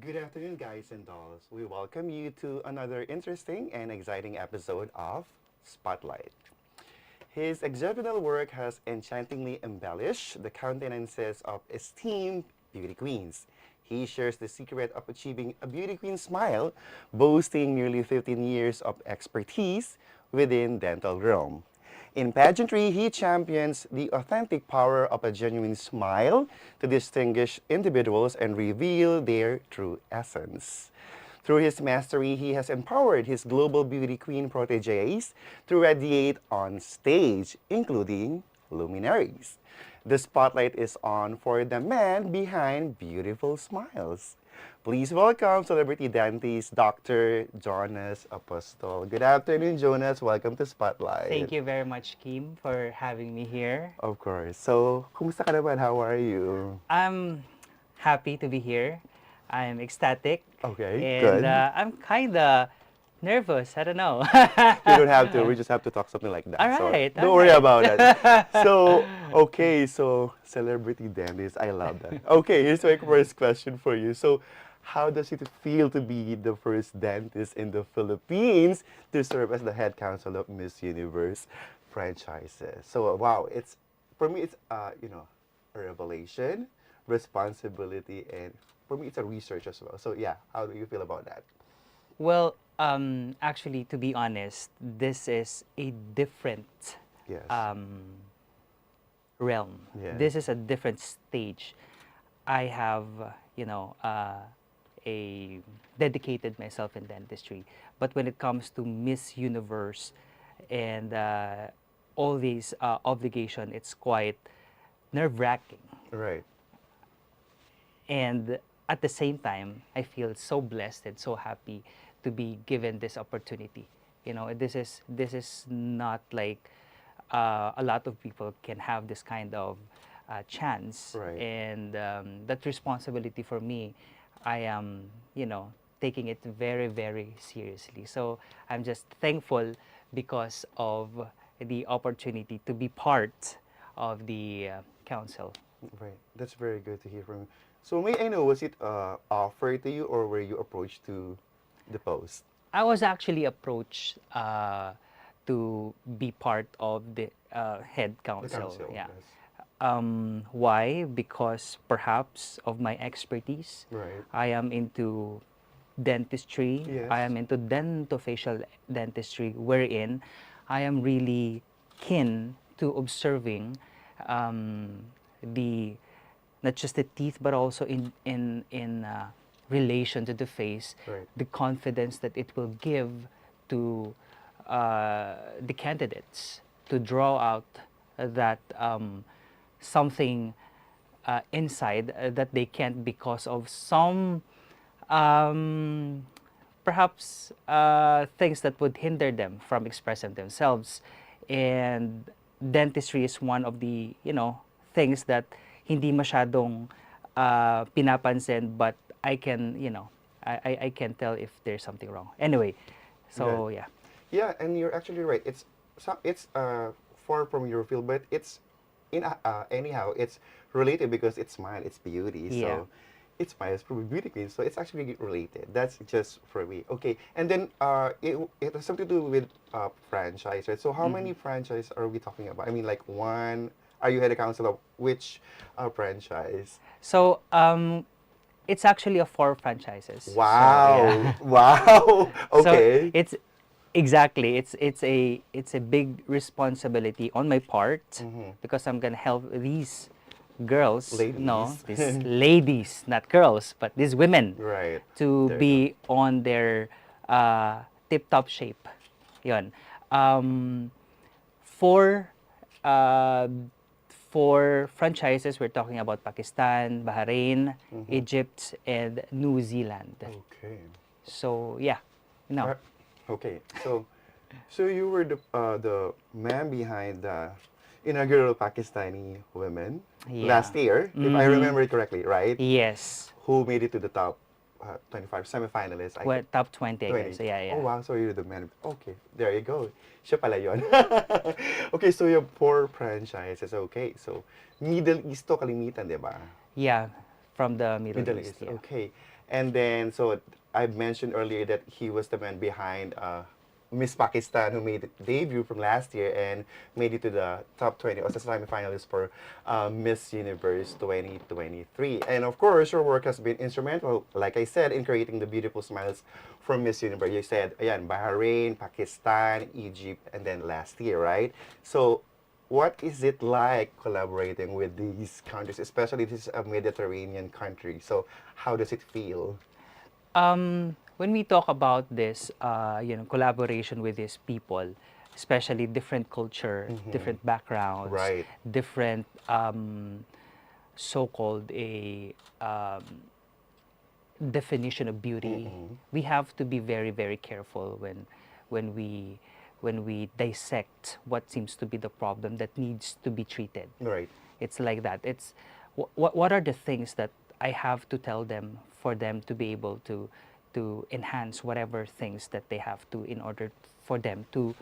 Good afternoon, guys and dolls. We welcome you to another interesting and exciting episode of Spotlight. His exceptional work has enchantingly embellished the countenances of esteemed beauty queens. He shares the secret of achieving a beauty queen smile, boasting nearly 15 years of expertise within dental realm. In pageantry, he champions the authentic power of a genuine smile to distinguish individuals and reveal their true essence. Through his mastery, he has empowered his global beauty queen proteges to radiate on stage, including luminaries. The spotlight is on for the man behind beautiful smiles. Please welcome celebrity dentist Dr. Jonas Apostol. Good afternoon, Jonas. Welcome to Spotlight. Thank you very much, Kim, for having me here. Of course. So, kumusta ka naman? How are you? I'm happy to be here. I'm ecstatic. Okay, And good. I'm kind of nervous. I don't know. You don't have to. We just have to talk something like that. All So right, all don't worry right. about it. So, okay, so celebrity dentist. I love that. Okay, here's my first question for you. So, how does it feel to be the first dentist in the Philippines to serve as the head counsel of Miss Universe franchises? So, wow, it's for me, it's a revelation, responsibility, and for me, it's a research as well. So, yeah, how do you feel about that? Well, actually, to be honest, this is a different Yes. realm. Yes. This is a different stage. I have, a dedicated myself in dentistry. But when it comes to Miss Universe and all these obligation, it's quite nerve-wracking. Right. And at the same time, I feel so blessed and so happy to be given this opportunity. This is not like a lot of people can have this kind of chance, Right. and that responsibility for me, I am, taking it very, very seriously. So I'm just thankful because of the opportunity to be part of the council. Right. That's very good to hear from you. So may I know, was it offered to you or were you approached to the post? I was actually approached to be part of the head The council. council, Yeah. yes. Why? Because perhaps of my expertise. Right. I am into dentistry. Yes. I am into dentofacial dentistry, wherein I am really keen to observing the not just the teeth, but also in relation to the face, Right. the confidence that it will give to the candidates to draw out that something inside that they can't because of some um, perhaps things that would hinder them from expressing themselves. And dentistry is one of the, things that hindi masyadong pinapansin, but I can, I can tell if there's something wrong. Anyway, so Good. yeah. Yeah, and you're actually right. It's far from your field, but it's anyhow it's related because it's smile, it's beauty. Yeah. So it's smile, it's probably beauty queen. So it's actually related. That's just for me. Okay, and then it has something to do with franchise, right? So how many franchise are we talking about? I mean, like one. Are you head of council of which franchise? So it's actually a 4 franchises. So Wow! yeah. Wow! So Okay. it's exactly it's a big responsibility on my part Mhm. because I'm gonna help these girls, no, Ladies. these ladies, not girls, but these women Right. to There you go. be on their tip-top shape. Yon. For uh, for franchises, we're talking about Pakistan, Bahrain, Egypt, and New Zealand. Okay. So yeah, no. Okay. So you were the man behind the inaugural Pakistani women Yeah. last year, if I remember it correctly, right? Yes. Who made it to the top 25 semifinalists? Well, top 20, I 20. guess. Yeah, Oh yeah. wow, so you're the man. Okay, there you go. Siya pala yun. Okay, so you have 4 franchises. Okay, so Middle East to kalimitan, di ba? Yeah, from the Middle Middle East. East. Yeah. Okay. And then, so I mentioned earlier that he was the man behind Miss Pakistan, who made the debut from last year and made it to the top 20 as a semi-finalist for Miss Universe 2023. And of course, your work has been instrumental, like I said, in creating the beautiful smiles from Miss Universe. You said, ayan, Bahrain, Pakistan, Egypt, and then last year, right? So, what is it like collaborating with these countries, especially this is a Mediterranean country? So, how does it feel? When we talk about this, collaboration with these people, especially different culture, different backgrounds, Right. different so-called a definition of beauty, we have to be very, very careful when we when we dissect what seems to be the problem that needs to be treated. Right. It's like that. It's what are the things that I have to tell them for them to be able to enhance whatever things that they have to in order for them to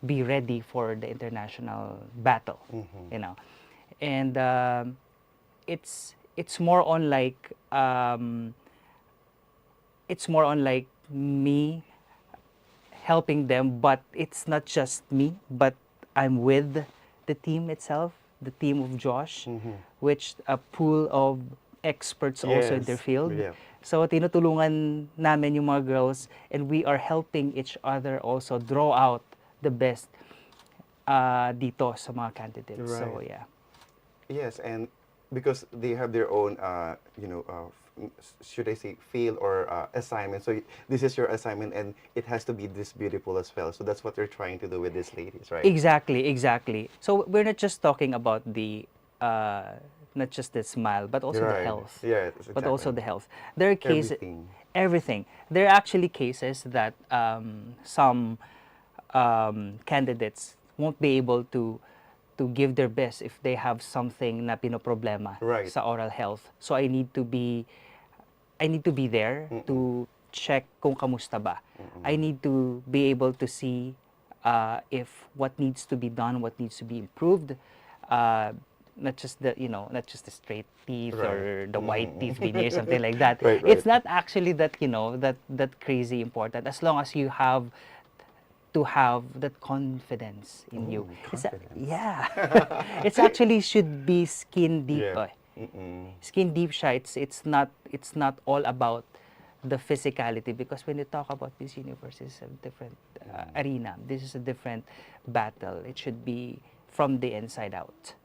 be ready for the international battle, you know. And it's more on like me helping them, but it's not just me, but I'm with the team itself, the team of Josh, which a pool of experts also in their Yes. field. Yeah. So tinutulungan namin yung mga girls, and we are helping each other also draw out the best dito sa mga candidates. So Right. yeah. Yes, and because they have their own, should I say, field or assignment. So this is your assignment, and it has to be this beautiful as well. So that's what they're trying to do with these ladies, right? Exactly, exactly. So we're not just talking about the not just the smile, but also the Right. health. Yes, But also exactly. the health. There are cases, Everything. everything. There are actually cases that some candidates won't be able to give their best if they have something na pinoproblema Right. sa oral health. So I need to be there to check kung kamusta ba. I need to be able to see if what needs to be done, what needs to be improved. Not just the not just the straight teeth Right. or the white teeth veneer, something like that. Right, It's right. not actually that that crazy important, as long as you have to have that confidence in you. Confidence. Yeah, it's actually should be skin deep. Yeah. Skin deep siya. It's not all about the physicality, because when you talk about this universe, it's a different arena. This is a different battle. It should be from the inside out.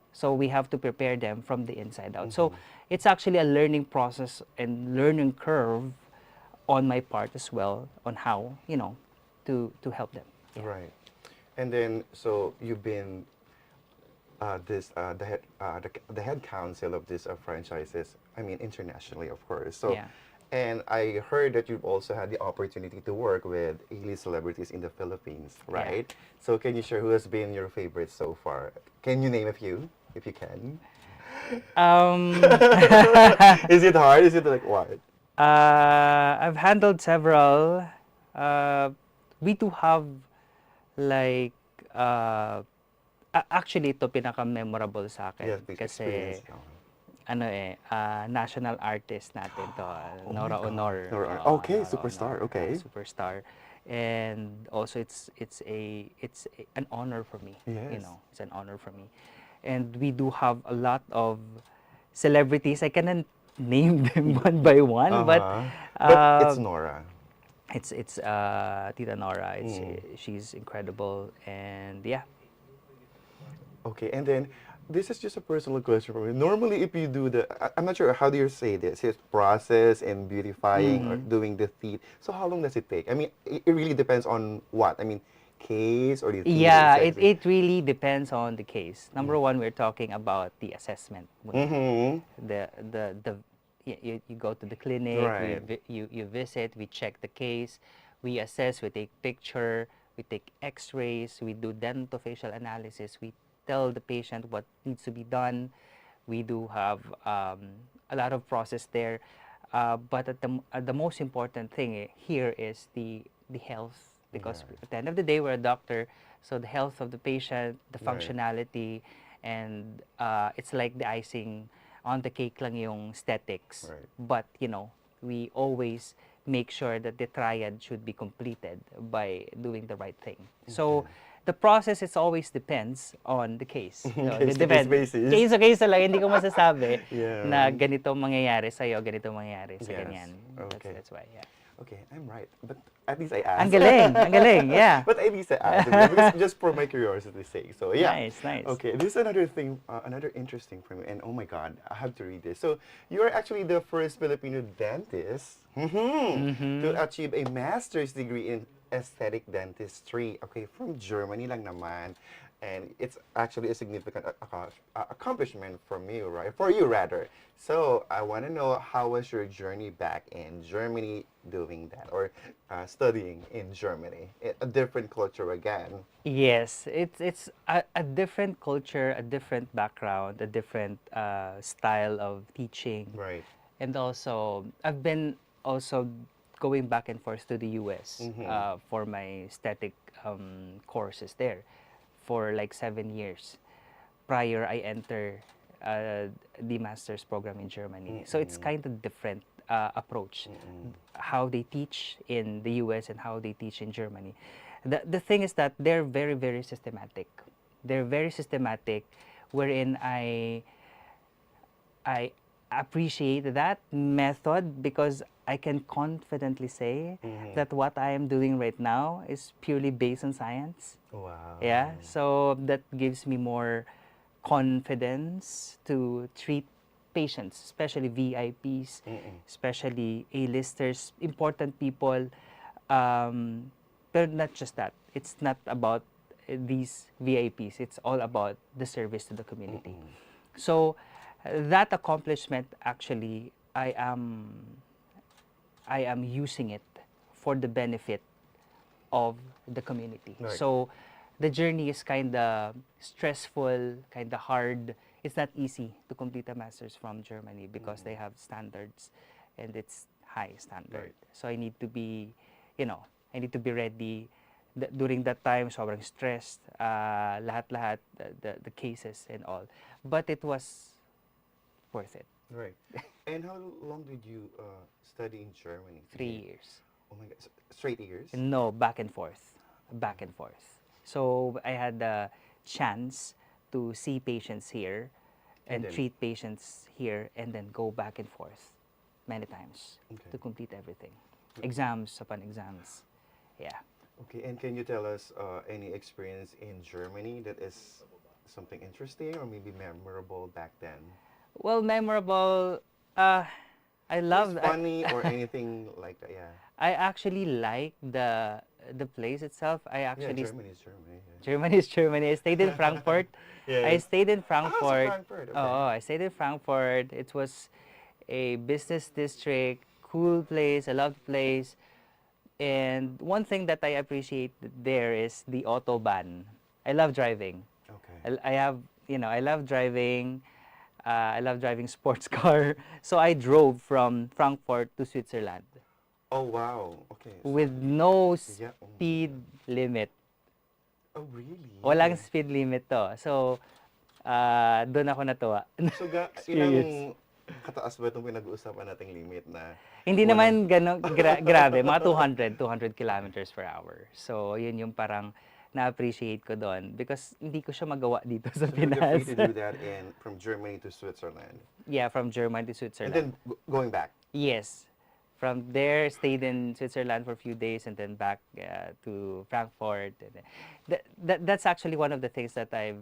So we have to prepare them from the inside out. So it's actually a learning process and learning curve on my part as well, on how to help them. Yeah. Right. And then, so you've been the head counsel of these franchises. I mean, internationally, of course. So, Yeah. and I heard that you've also had the opportunity to work with A-list celebrities in the Philippines, right? So, can you share who has been your favorite so far? Can you name a few, if you can? Um, Is it hard? Is it like what? I've handled several. We do have like actually ito pinaka-memorable sa akin Yes, please kasi experience. national artist natin to, Oh my Nora God. Honor. Nora- Oo, okay, Nora superstar, Honor, okay. superstar. And also an honor for me. Yes. It's an honor for me. And we do have a lot of celebrities. I cannot name them one by one, but But it's Nora. it's Tita Nora. She's incredible, and yeah. Okay, and then this is just a personal question for me. Normally, if you do I'm not sure how do you say this. It's process and beautifying or doing the teeth. So how long does it take? I mean, it really depends on what. I mean, case or the teeth. Yeah, etc. it really depends on the case. Number one, we're talking about the assessment. The you go to the clinic, Right. you visit, we check the case, we assess, we take picture, we take x-rays, we do dentofacial analysis, we tell the patient what needs to be done. We do have a lot of process there, but the most important thing here is the health, because Yeah. at the end of the day, we're a doctor, so the health of the patient, the Right. functionality, and it's like the icing on the cake lang yung aesthetics. Right. But we always make sure that the triad should be completed by doing the right thing. So Okay. the process is always depends on the case. No, Case to case basis. Case to case na lang, hindi ko masasabi na Yeah. ganito mangyayari sa'yo, ganito mangyayari sa Yes. ganyan. Okay. That's why, yeah. Okay, I'm right. But at least I Ang asked. galing, ang galing, yeah. But at least I asked. Because just for my curiosity's sake. So yeah. Nice, nice. Okay, this is another thing, another interesting for me. And oh my God, I have to read this. So you are actually the first Filipino dentist to achieve a master's degree in aesthetic dentistry. Okay, from Germany lang naman. And it's actually a significant accomplishment from you, right? For you, rather. So I want to know, how was your journey back in Germany doing that, or studying in Germany? A different culture again. Yes, it's a different culture, a different background, a different style of teaching. Right. And also, I've been also going back and forth to the US for my aesthetic courses there for like 7 years. Prior, I enter the master's program in Germany. So it's kind of different approach, how they teach in the US and how they teach in Germany. The thing is that they're very, very systematic. They're very systematic, wherein I appreciate that method because I can confidently say that what I am doing right now is purely based on science. Wow. Yeah, so that gives me more confidence to treat patients, especially VIPs, especially A-listers, important people. But not just that. It's not about these VIPs. It's all about the service to the community. So that accomplishment, actually, I am using it for the benefit of the community. Right. So the journey is kind of stressful, kind of hard. It's not easy to complete a master's from Germany because they have standards and it's high standard. Right. So I need to be, I need to be ready. During that time, sobrang stressed, lahat-lahat, the cases and all. But it was worth it. Right. And how long did you study in Germany? 3 years. Oh my God, straight years? No, back and forth. Back and forth. So I had the chance to see patients here and then- treat patients here and then go back and forth many times Okay. to complete everything. Exams upon exams. Yeah. Okay, and can you tell us any experience in Germany that is something interesting or maybe memorable back then? Well, memorable. I love. It's funny or anything like that, yeah. I actually like the place itself. I actually Yeah, Germany is Germany. Yeah. Germany is Germany. I stayed in Frankfurt. I Yes. stayed in Ah, so Frankfurt. Frankfurt, okay. Oh, I stayed in Frankfurt. It was a business district, cool place. I loved the place. And one thing that I appreciate there is the autobahn. I love driving. Okay. I love driving. I love driving sports car. So I drove from Frankfurt to Switzerland Oh, wow. Okay. with no Yeah. speed limit. Oh, really? Walang speed limit to. So, doon ako natuwa. So, Serious. ilang kataas ba itong pinag-uusapan nating limit na? Hindi walang- naman gano'n, grabe, mga 200 kilometers per hour. So, yun yung parang na-appreciate ko doon because hindi ko siya magawa dito sa So you're Pinas. free to do that from Germany to Switzerland. Yeah, from Germany to And Switzerland. then going back. Yes. From there, stayed in Switzerland for a few days and then back to Frankfurt. And then, that's actually one of the things that I've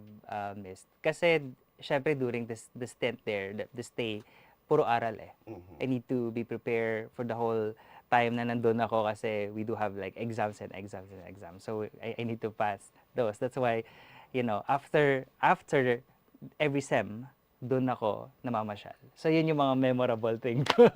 missed. Kasi, syempre, during the stint there, the stay, puro aral eh. I need to be prepared for the whole time na nandun ako kasi we do have like exams and exams and exams. So, I need to pass those. That's why, after every sem, doon ako namamasyal. So, yun yung mga memorable thing ko.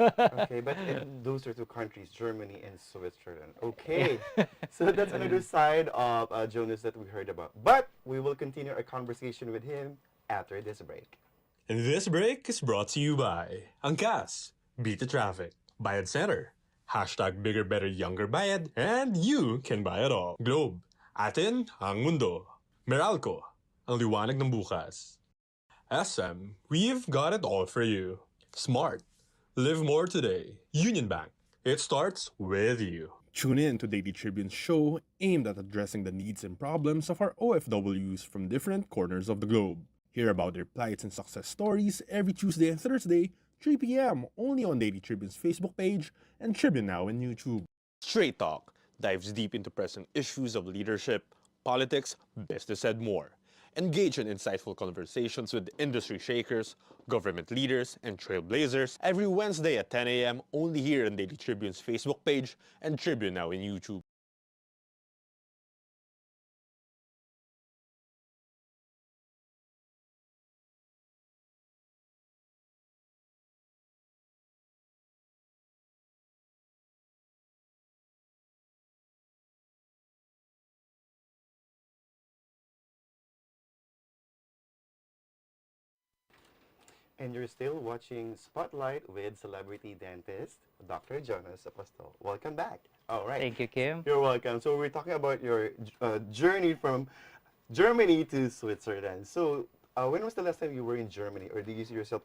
Okay, but those are two countries, Germany and Switzerland. Okay, so that's another side of Jonas that we heard about. But we will continue our conversation with him after this break. And this break is brought to you by Angkas, Beat the Traffic, Bayad Center, hashtag Bigger Better Younger Bayad, and you can buy it all. Globe, atin ang mundo. Meralco, ang liwanag ng bukas. SM, we've got it all for you. Smart, Live more today. Union Bank. It starts with you. Tune in to Daily Tribune's show aimed at addressing the needs and problems of our OFWs from different corners of the globe. Hear about their plights and success stories every Tuesday and Thursday, 3 p.m. only on Daily Tribune's Facebook page and Tribune Now on YouTube. Straight Talk dives deep into present issues of leadership, politics, business, and more. Engage in insightful conversations with industry shakers, government leaders, and trailblazers every Wednesday at 10 a.m. only here on Daily Tribune's Facebook page and Tribune Now in YouTube. And you're still watching Spotlight with celebrity dentist, Dr. Jonas Apostol. Welcome back. All right. Thank you, Kim. You're welcome. So we're talking about your journey from Germany to Switzerland. So when was the last time you were in Germany, or did you see yourself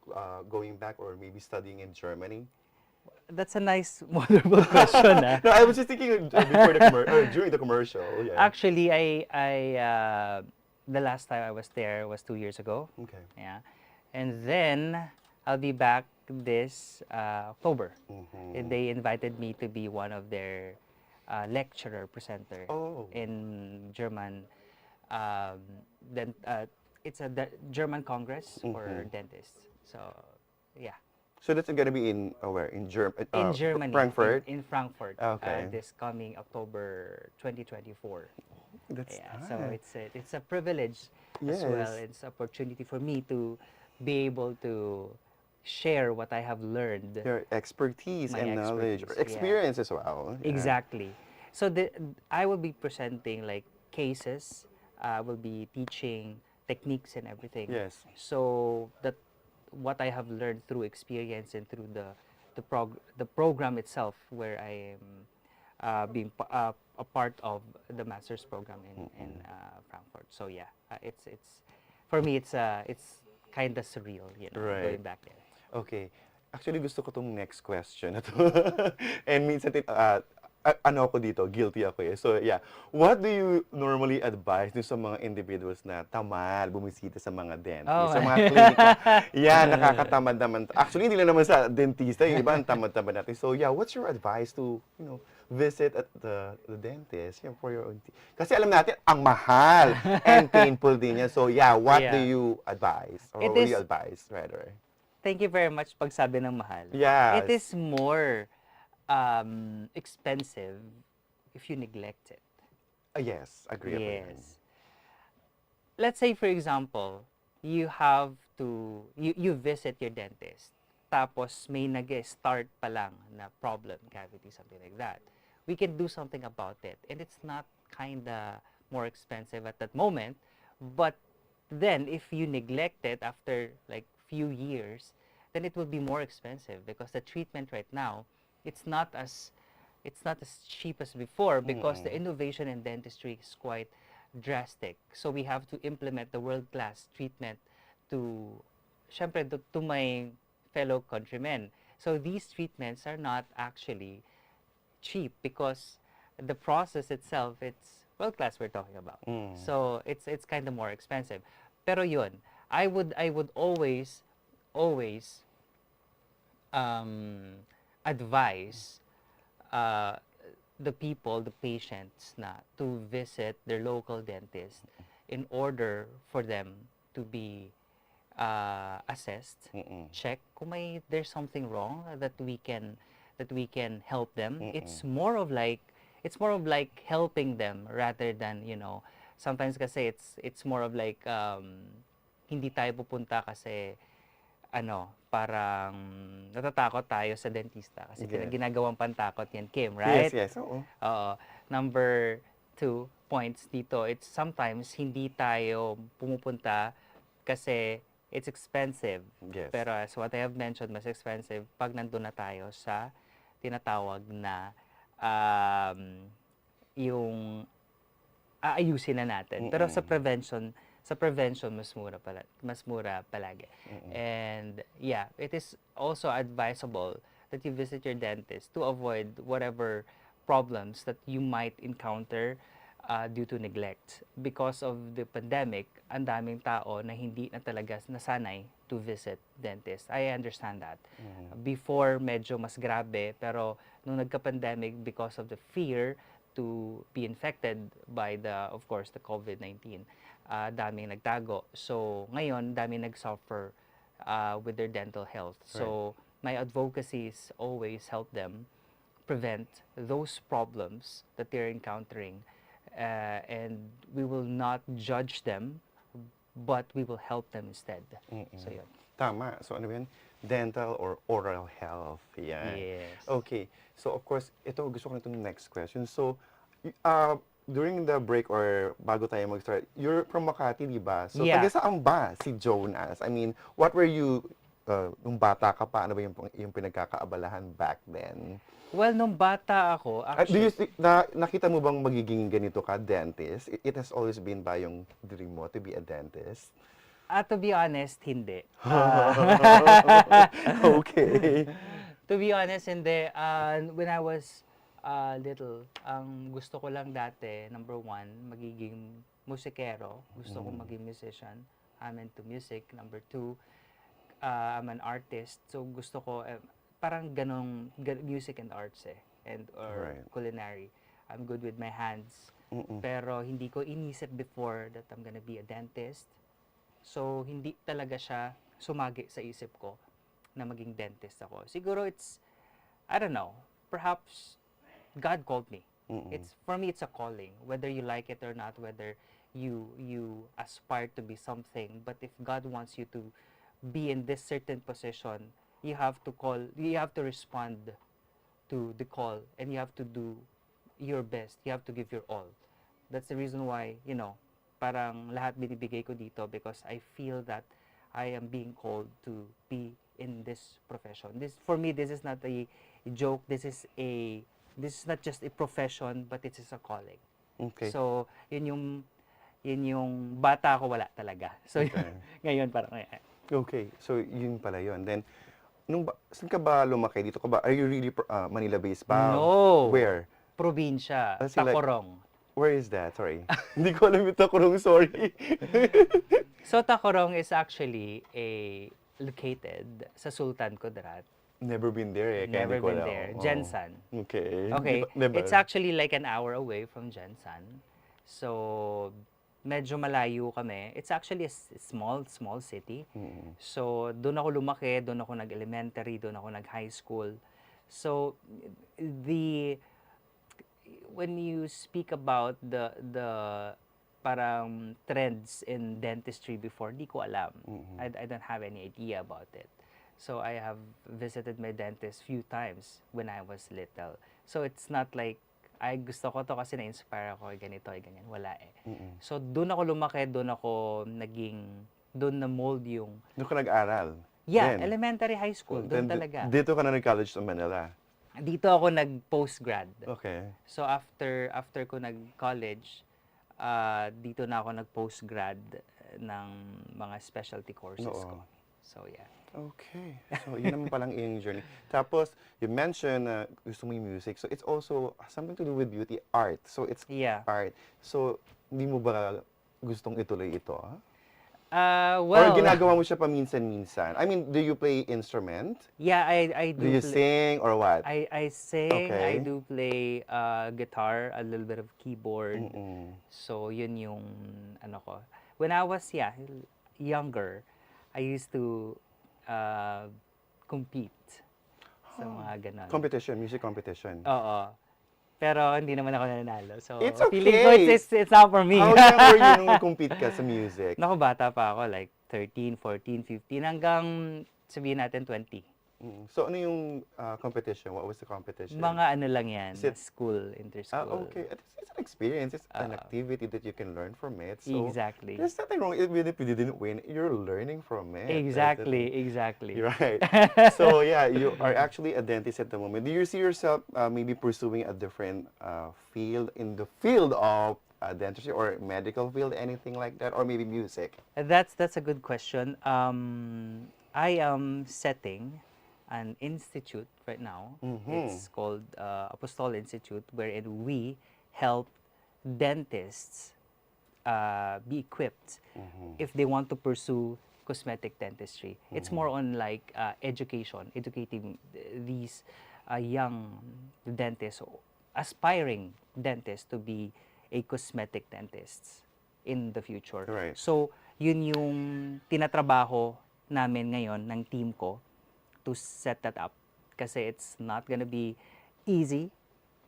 going back, or maybe studying in Germany? That's a nice, wonderful question. No, I was just thinking before the during the commercial. Yeah. Actually, the last time I was there was 2 years ago. Okay. Yeah, and then I'll be back this October. And they invited me to be one of their lecturer presenter Oh. in German. Then it's a German Congress for dentists. So yeah, So that's gonna be in where? In in Germany, Frankfurt. in Frankfurt, Okay. this coming October 2024. That's Yeah, nice. so it's a privilege as well. Yes. It's an opportunity for me to be able to share what I have learned. Your expertise My and knowledge, or expertise, yeah. experience as well. Yeah. Exactly. So I will be presenting like cases. I will be teaching techniques and everything. Yes. So that what I have learned through experience and through the program itself, where I am being a part of the master's program in Frankfurt. So yeah, it's for me it's kind of surreal, you know, Right. going back there. Okay. Actually, gusto ko tong next question na to. And minsan, ano ako dito, guilty ako eh. So, yeah. What do you normally advise dun sa mga individuals na tamad, bumisita sa mga dentist, Oh. sa mga klinika? Yeah, nakakatamad naman. Actually, hindi lang naman sa dentista, yung iba ang tamad-tamad natin. So, yeah, what's your advice to, visit at the dentist, for your own Kasi alam natin, ang mahal and painful din yan. So, yeah, what do Yeah. you advise? Or It what do is- you advise, rather? Thank you very much pagsabi ng mahal. Yes. It is more expensive if you neglect it. Yes, agree ako yan. Yes. Let's say, for example, you have to, you visit your dentist, tapos may nag-start pa lang na problem, cavity, something like that. We can do something about it. And it's not kinda more expensive at that moment, but then if you neglect it after like few years, then it will be more expensive because the treatment right now, it's not as cheap as before because the innovation in dentistry is quite drastic. So we have to implement the world-class treatment to, syempre, to my fellow countrymen. So these treatments are not actually cheap because the process itself, it's world-class we're talking about. So it's kind of more expensive. Pero yun, I would always advise the people, the patients, na to visit their local dentist in order for them to be assessed, check kung there's something wrong that we can help them. It's more of like helping them rather than, sometimes kasi it's more of like hindi tayo pupunta kasi parang natatakot tayo sa dentista kasi Yes. ginagawang pantakot yan, Kim, right? Yes, oo. Number 2 points dito, it's sometimes hindi tayo pumupunta kasi it's expensive. Yes. Pero as what I have mentioned, mas expensive pag nandun na tayo sa tinatawag na yung aayusin na natin. Pero sa prevention Sa prevention, mas mura palagi. And yeah, it is also advisable that you visit your dentist to avoid whatever problems that you might encounter due to neglect. Because of the pandemic, ang daming tao na hindi na talaga nasanay to visit dentist. I understand that. Before, medyo mas grabe, pero nung nagka-pandemic, because of the fear to be infected by of course, the COVID-19, daming nagtago. So, ngayon, daming nag-suffer with their dental health. So, my advocacy is always help them prevent those problems that they're encountering. And we will not judge them, but we will help them instead. So, yun. Tama. So, ano yun? Dental or oral health. Yan. Yes. Okay. So, of course, ito, gusto ko na itong next question. So, during the break or bago tayo mag-start, you're from Makati, di ba? So, Yeah. taga saan ba si Jonas? I mean, what were you, nung bata ka pa, ano ba yung pinagkakaabalahan back then? Well, nung bata ako, Do you actually, nakita mo bang magiging ganito ka, dentist? It has always been ba yung dream mo to be a dentist? to be honest, hindi. Okay. To be honest, hindi. When I was little, ang gusto ko lang dati, number one, magiging musikero. Gusto ko maging musician. I'm into music. Number two, I'm an artist. So gusto ko, parang ganong music and arts or Right. culinary. I'm good with my hands. Pero hindi ko inisip before that I'm gonna be a dentist. So hindi talaga siya sumagi sa isip ko na maging dentist ako. Siguro I don't know, perhaps God called me. For me, it's a calling. Whether you like it or not, whether you aspire to be something, but if God wants you to be in this certain position, you have to respond to the call, and you have to do your best. You have to give your all. That's the reason why, parang lahat binibigay ko dito, because I feel that I am being called to be in this profession. For me, this is not a joke. This is not just a profession, but it is a calling. Okay. So, yun yung bata ko, wala talaga. So, Okay. ngayon parang, Okay. So, yun pala yun. Then, saan ka ba lumaki? Dito ka ba? Are you really Manila-based ba? No. Where? Probinsya, Kasi like- Tacorong. Where is that? Sorry. Hindi ko alam yung Tacorong, sorry. So, Tacorong is actually located sa Sultan Kudarat. Never been there kaya Never hindi ko been alam. there. Oh. Jensan. Okay. Okay, Diba? it's actually like an hour away from Jensan. So, medyo malayo kami. It's actually a small city. So, doon ako lumaki, doon ako nag-elementary, doon ako nag-high school. So, when you speak about the parang trends in dentistry before, di ko alam. I don't have any idea about it. So I have visited my dentist few times when I was little. So it's not like, ay gusto ko to kasi na-inspire ako, ganito, ganyan. Wala eh. So doon ako lumaki, doon na-mold yung, Doon ka nag-aral? yeah, Then? elementary, high school, doon talaga. Dito ka na nag-college sa Manila? Dito ako nag-postgrad. Okay. So after ko nag-college, dito na ako nag-postgrad ng mga specialty courses ko. So yeah. Okay. So yun naman palang iyong journey. Tapos, you mentioned na gusto mo yung music. So it's also something to do with beauty, art. So it's Yeah. art. So, hindi mo ba gustong ituloy ito? Well, Or ginagawa mo siya paminsan-minsan? I mean, do you play instrument? yeah, I Do you sing or what? I sing, Okay. I do play guitar, a little bit of keyboard. So yun yung ano ko. When I was younger, I used to compete sa mga ganon. Competition, music competition. Oo. Pero hindi naman ako nanalo. So It's feeling ko okay. it's not for me. How young were you nung compete ka sa music? Naku, bata pa ako, like 13, 14, 15, hanggang sabihin natin 20. So ano yung competition? What was the competition? Mga ano lang yan, Is it- school, interschool. Okay. It's an experience. It's an activity that you can learn from it. So Exactly. there's nothing wrong. Even if you didn't win, you're learning from it. Exactly. You're right. So yeah, you are actually a dentist at the moment. Do you see yourself maybe pursuing a different field in the field of dentistry or medical field, anything like that, or maybe music? That's a good question. I am setting an institute right now. It's called Apostol Institute, wherein we help dentists be equipped if they want to pursue cosmetic dentistry. It's more on like education, educating these young dentists, aspiring dentists to be a cosmetic dentist in the future. Right. So, yun yung tinatrabaho namin ngayon ng team ko to set that up. Kasi it's not gonna be easy.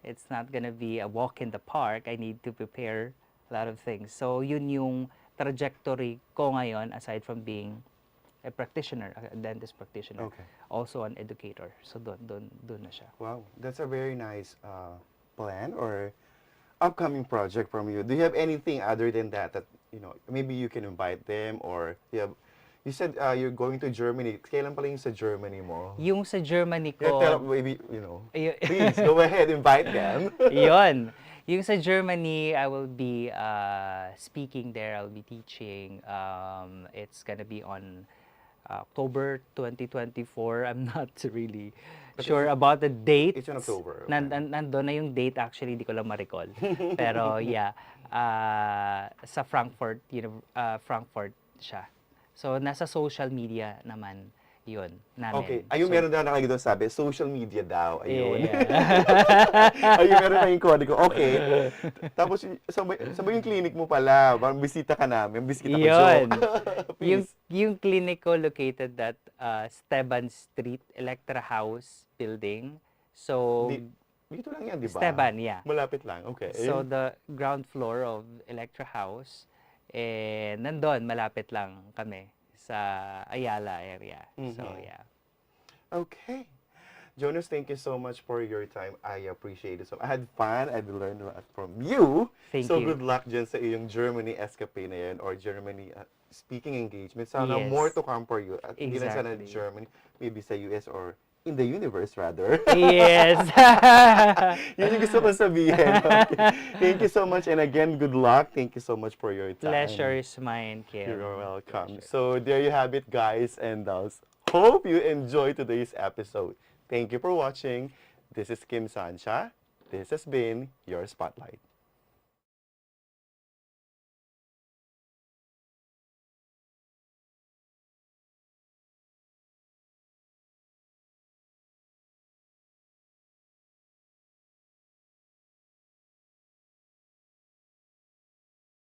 It's not gonna be a walk in the park. I need to prepare a lot of things. So, yun yung trajectory ko ngayon aside from being a practitioner, a dentist practitioner. Okay. Also an educator. So, doon na siya. Wow, that's a very nice plan or upcoming project from you. Do you have anything other than that maybe you can invite them, or you said you're going to Germany. Kailan pala yung sa Germany mo? Yung sa Germany Yeah, ko, tell maybe, y- please go ahead, invite them. Yun. Yung sa Germany, I will be speaking there. I'll be teaching. It's gonna be on October 2024. I'm not really sure about the date. It's in October. Okay. Nandun na yung date actually, di ko lang ma-recall. Pero yeah, sa Frankfurt, Frankfurt siya. So nasa social media naman yun namin. Okay. Ayun, So, meron daw nakikita sabi, social media daw. Ayun. yeah. Ayun, meron tayong kodigo. Okay. Tapos, sabay yung clinic mo pala. Parang bisita ka namin. Bisita ka, Yun. Please. yung clinic ko located at Esteban Street, Electra House building. So, Dito lang yan, di ba? Esteban, yeah. Malapit lang. Okay. So, the ground floor of Electra House, nandun, malapit lang kami sa Ayala area. So, yeah. Okay. Jonas, thank you so much for your time. I appreciate it. So, I had fun. I learned a lot from you. Thank so, you. good luck dyan sa iyong Germany escapade na yan, or Germany speaking engagement. Sana Yes. more to come for you. At hindi lang sana Exactly. Germany, maybe sa US or in the universe rather. Yes. Yun yung gusto kong sabihin. Okay. Thank you so much. And again, good luck. Thank you so much for your time. Pleasure is mine, Kim. You're welcome. Pleasure. So there you have it, guys and dolls. Hope you enjoyed today's episode. Thank you for watching. This is Kim Sancha. This has been your Spotlight.